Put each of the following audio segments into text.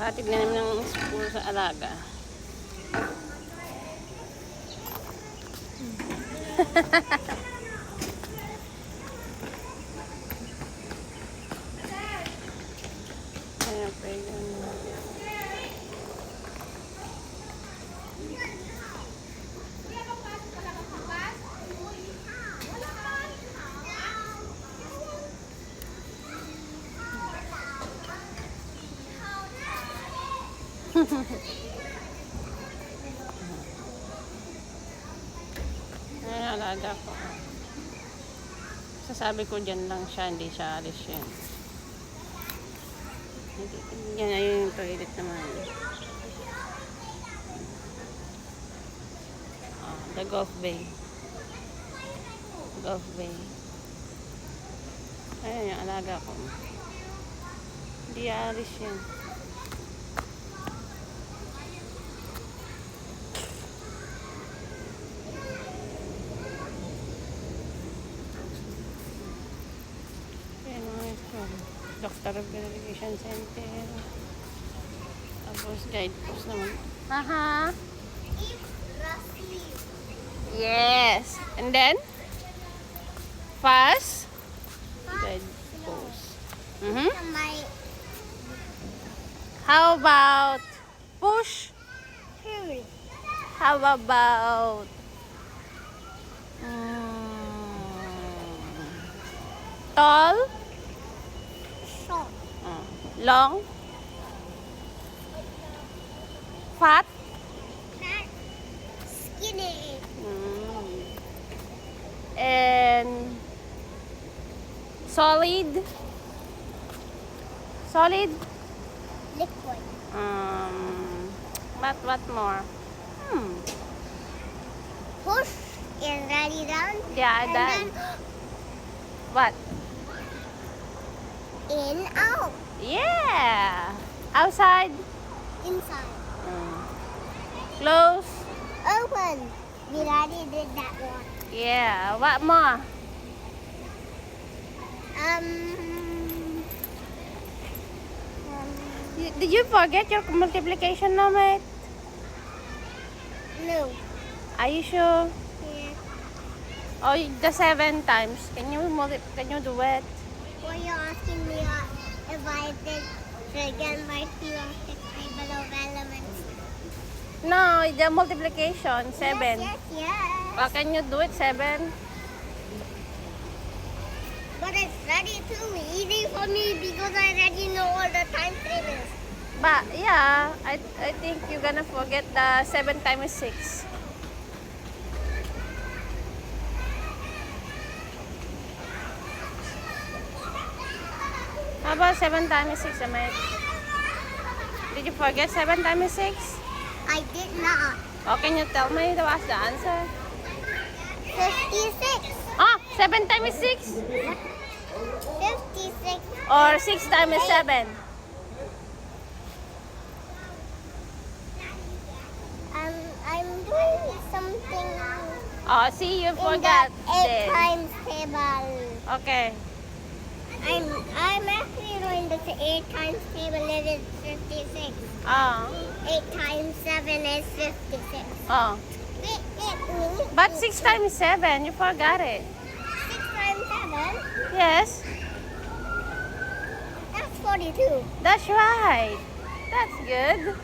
Hatid na namin ng school sa alaga. Ayan, pwede na. Ayan, alaga ko. Sasabi ko dyan lang siya, hindi siya alis yan. Yan na yung toilet naman. The Gulf Bay. Gulf Bay. Ayan yung alaga ko. Hindi alis yan. Doctor of Verification Center. Tapos guide post naman. Haha. Yes. And then? Fast. Guide post. How about push? How about tall? Long? Fat? Skinny. And solid? Solid? Liquid. What more? Push and ready down. Yeah, and that. then What? in, out. Yeah. Outside? Inside. Close? Open. We already did that one. Yeah. What more? Did you forget your multiplication now, mate? No. Are you sure? Yeah. Oh, the 7 times. Can you do it? Well, you're asking me if I did again my theoretical table of elements. No, the multiplication 7. Yes. Well, can you do it 7? But it's already too easy for me because I already know all the time tables. But yeah, I think you're gonna forget the 7 times 6. How about 7 times 6, Amit? Did you forget 7 times 6? I did not. Oh, can you tell me what's the answer? 56. Ah, 7 times 6? 56. Or 6 times 7? I'm doing something Oh, see, you in forgot the 8 this. times table. Okay. I'm actually doing the 8 times table. It is 56. Oh. 8 times 7 is 56. Oh. But 6 times 7, you forgot it. 6 times 7, Yes, that's 42. that's right. That's good.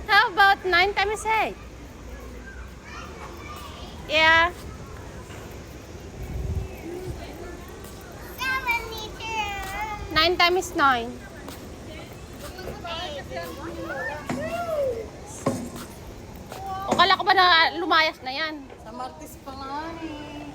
How about 9 times 8? Yeah. 72. 9 times 9. O, kala ko ba na lumayas na yan? Sa Martes pa nga eh.